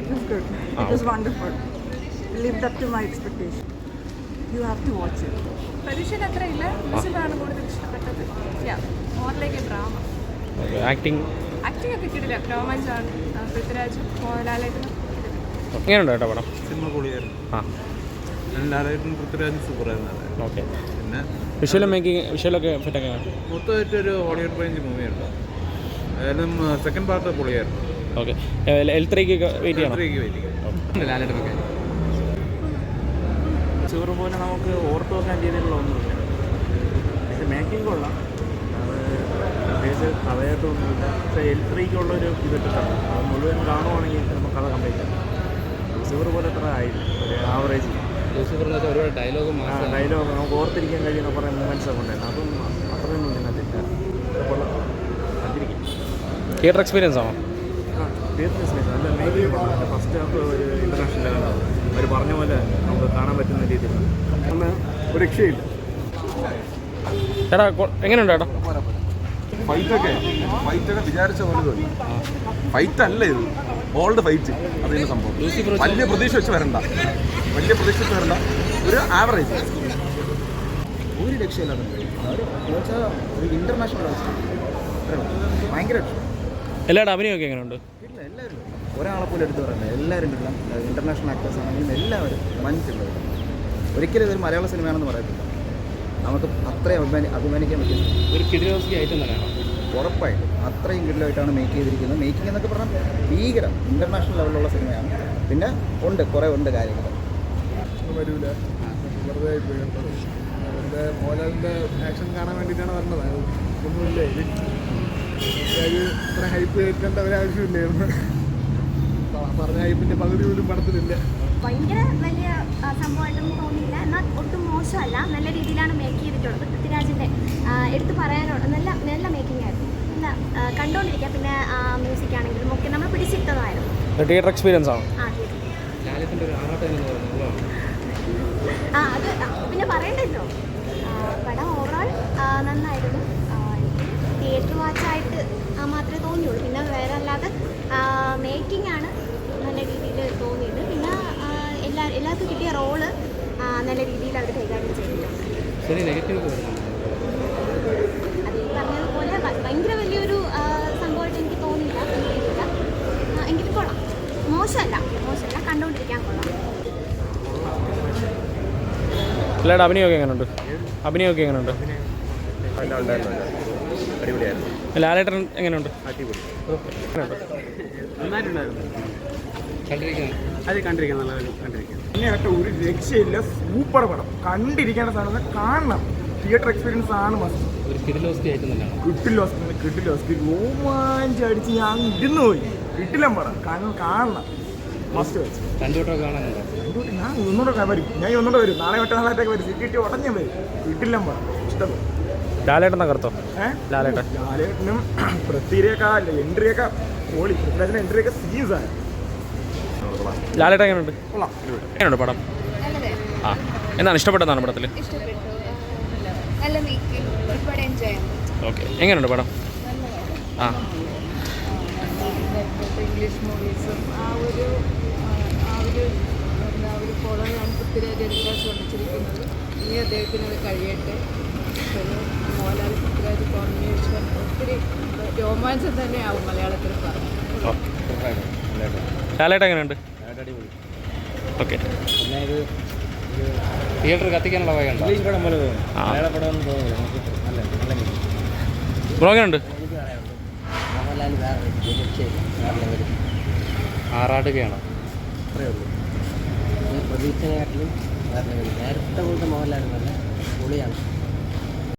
It was good. It was wonderful. It lived up to my expectation. You have to watch it. പ്രതീക്ഷയിൽ അത്രയില്ല. ആണ് കൂടുതൽ ഇഷ്ടപ്പെട്ടത്. More like A drama. Acting ഒക്കെ കിട്ടില്ല. രോമാഞ്ചാണ്. പൃഥ്വിരാജ് മോഹൻലാലേട്ടനും എങ്ങനെയുണ്ട് കേട്ടോ പടം? സിനിമ പൊളിയായിരുന്നു. ലാലേട്ടൻ പൃഥ്വിരാജ് സൂപ്പറായിരുന്നു. ഓക്കെ. പിന്നെ വിഷ്വലൊക്കെ ഫിറ്റൊക്കെയാണ്. മൊത്തമായിട്ടൊരു ഓഡിയൻസ് റേഞ്ച് മൂവിയുണ്ട്. ഏതായാലും സെക്കൻഡ് പാർട്ട് പൊളിയായിരുന്നു. ഓക്കെ. L3 വെയിറ്റ് ചെയ്യണം. ലാലേട്ടനൊക്കെ ചോറ് പോലെ നമുക്ക് ഓർത്ത് വെക്കാൻ രീതിയിലുള്ള ഒന്നുമില്ല. പക്ഷേ മേക്കിംഗ് കൊള്ളാം. അത് പ്രത്യേകിച്ച് കഥയായിട്ടൊന്നുമില്ല. പക്ഷേ L3-ക്കുള്ളൊരു ഇത് കിട്ടണം. അത് മുഴുവൻ കാണുവാണെങ്കിൽ നമുക്ക് കഥ കംപ്ലീറ്റ് ആക്കാം. ലൂസിഫർ പോലെ അത്ര ആയില്ല, ഒരു ആവറേജ്. ഒരുപാട് ഡയലോഗ് നമുക്ക് ഓർത്തിരിക്കാൻ കഴിയുന്ന കുറേ മൂമെൻറ്റ്സ് ഒക്കെ ഉണ്ടായിരുന്നു. അതൊന്നും അത്രയൊന്നും ഇതിനകത്തില്ല. കൊള്ളാം, കണ്ടിരിക്കും. തിയേറ്റർ എക്സ്പീരിയൻസ് ആണോ? തിയേറ്റർ എക്സ്പീരിയൻസ് നല്ല മേക്കിംഗ് കൊള്ളാം. അതിൻ്റെ ഫസ്റ്റ് ഹാഫ് ഒരു ഇൻ്റർനാഷണൽ ലെവലാണ്. അവർ പറഞ്ഞ പോലെ നമുക്ക് കാണാൻ പറ്റുന്ന രീതിയിൽ അന്ന് ഒരു രക്ഷയില്ല. ചേട്ടാ എങ്ങനെയുണ്ട് ചേട്ടാ? ഫൈറ്റൊക്കെ വിചാരിച്ച പോലെ ഫൈറ്റ് അല്ല ഇത്, ഓൾഡ് ഫൈറ്റ്. അതിൻ്റെ സംഭവം വലിയ പ്രതീക്ഷ വെച്ച് വരണ്ട, ഒരു ആവറേജ്. ഒരു രക്ഷയില്ലാതെ ഒരു ഇൻ്റർനാഷണൽ ഭയങ്കര എല്ലാവരുടെ അഭിനയമൊക്കെ എങ്ങനെയുണ്ട്? ഇല്ല, എല്ലാവരും ഒരാളെ പോലും എടുത്ത് പറയണ്ട. എല്ലാവരും കിട്ടില്ല. ഇൻ്റർനാഷണൽ ആക്ടേഴ്സ് ആണെങ്കിലും എല്ലാവരും വൻകിട്ടുള്ളത്. ഒരിക്കലും ഇതൊരു മലയാള സിനിമയാണെന്ന് പറയത്തില്ല. നമുക്ക് അത്രയും അഭിമാനിക്കാൻ പറ്റും. ഒരു കിടിലോസ്കി ഐറ്റം തന്നെയാണ് ഉറപ്പായിട്ടും. അത്രയും കിടിലായിട്ടാണ് മേക്ക് ചെയ്തിരിക്കുന്നത്. മേക്കിംഗ് എന്നൊക്കെ പറഞ്ഞാൽ ഭീകരം, ഇൻ്റർനാഷണൽ ലെവലിലുള്ള സിനിമയാണ്. പിന്നെ കുറേ കാര്യങ്ങൾ വരില്ല, വെറുതെ വെറുതെ മോഹൻലാലിൻ്റെ ആക്ഷൻ കാണാൻ വേണ്ടിയിട്ടാണ് വന്നത്. ഒന്നുമില്ലേ, ഇത്ര ഹൈപ്പ് കേൾക്കേണ്ട ഒരാവശ്യമില്ലായിരുന്നു. പറഞ്ഞ ഹൈപ്പിൻ്റെ പകുതി പോലും പടത്തിലില്ല. ഭയങ്കര വലിയ സംഭവമായിട്ടൊന്നും തോന്നിയില്ല. എന്നാൽ ഒട്ടും മോശമല്ല, നല്ല രീതിയിലാണ് മേക്ക് ചെയ്തിട്ടുള്ളത്. പൃഥ്വിരാജിൻ്റെ എടുത്ത് പറയാനുള്ള നല്ല മേക്കിംഗ് ആയിരുന്നു. നല്ല കണ്ടുകൊണ്ടിരിക്കുക. പിന്നെ മ്യൂസിക് ആണെങ്കിലും ഒക്കെ നമ്മൾ പിടിച്ചിട്ടതായിരുന്നു. തിയേറ്റർ എക്സ്പീരിയൻസ് ആണ്. അത് പിന്നെ പറയണ്ടല്ലോ. പടം ഓവറോൾ നന്നായിരുന്നു. തിയേറ്റർ വാച്ചായിട്ട് മാത്രമേ തോന്നിയുള്ളൂ. പിന്നെ വേറെ അല്ലാതെ മേക്കിംഗ് ആണ് നല്ല രീതിയിൽ തോന്നിയത്. പിന്നെ എല്ലാവർക്കും കിട്ടിയ റോള് നല്ല രീതിയിൽ അവർ കൈകാര്യം ചെയ്തിട്ടുണ്ട്. അത് ഈ പറഞ്ഞതുപോലെ ഭയങ്കര വലിയൊരു സംഭവമായിട്ട് എനിക്ക് തോന്നിയില്ല. എങ്കിലും കൊള്ളാം, മോശമല്ല, കണ്ടുകൊണ്ടിരിക്കാൻ കൊള്ളാം. എല്ലാവരുടെ അഭിനയമൊക്കെ എങ്ങനെയുണ്ട്? അടിപൊളിയായിരുന്നു. ലാലേട്ടൻ എങ്ങനെയുണ്ട്? അടിപൊളി, നന്നായിട്ടുണ്ടായിരുന്നു. കണ്ടിരിക്കാൻ നല്ല കണ്ടിരിക്കാൻ. ഇതിനായിട്ട് ഒരു രക്ഷയില്ല. സൂപ്പർ പടം, കണ്ടിരിക്കേണ്ട സാധനം, കാണണം. തിയേറ്റർ എക്സ്പീരിയൻസ് ആണ് മസ്റ്റ്. ഒരു കിടിലോസ്കി ഐറ്റം തന്നെയാണ്. കിട്ടിലോസ്കി രോമാഞ്ചടിച്ച് ഞാൻ ഇരുന്ന് പോയി. കിട്ടില്ല പടം, കാണണം, മസ്റ്റ് വെച്ച്. ഞാൻ ഒന്നുകൂടെ വരും. നാളെ മറ്റന്നാളായിട്ടൊക്കെ വരും. സിറ്റി ഉടഞ്ഞ വരും. കിട്ടില്ല പടം, ഇഷ്ടപ്പെടും. ലാലേട്ടൻ തകർത്തോ? ലാലേട്ടനും പൃഥ്വിയൊക്കെ എൻട്രിയൊക്കെ പൊളി. പൃഥ്വിരാജിന്റെ എൻട്രിയൊക്കെ സീസാണ്. ലാലേട്ടൻ എങ്ങനെയുണ്ട് പടം? എന്താണ് ഇഷ്ടപ്പെട്ടതാണ് പടത്തിൽ? ഓക്കെ. എങ്ങനെയുണ്ട് പടം? ഇംഗ്ലീഷ് മൂവീസും ആ ഒരു ഫോളോയാണ് പൃഥ്വിരാജ് എടുക്കാൻ ശ്രമിച്ചിരിക്കുന്നത്. ഇനി അദ്ദേഹത്തിന് അത് കഴിയട്ടെ. മോഹൻലാൽ പൃഥ്വിരാജ് കോമ്പിനേഷൻ ഒത്തിരി രോമാഞ്ചം തന്നെയാവും മലയാളത്തിൽ പറഞ്ഞു. ലാലേട്ടൻ എങ്ങനെയുണ്ട്? ഓക്കെ. പിന്നെ ഇത് തിയേറ്റർ കത്തിക്കാനുള്ള വകയുണ്ടോ? മലയാള പടം ഒന്നും തോന്നില്ല. നല്ല ബ്രോ എങ്ങനെയുണ്ട്? മോഹൻലാൽ ആറാടുകയാണോ? അത്രയേ ഉള്ളൂ. പ്രതീക്ഷനെക്കാട്ടിലും നേരത്തെ പോലത്തെ മോഹൻലാൽ നല്ല പൊളിയാണ്.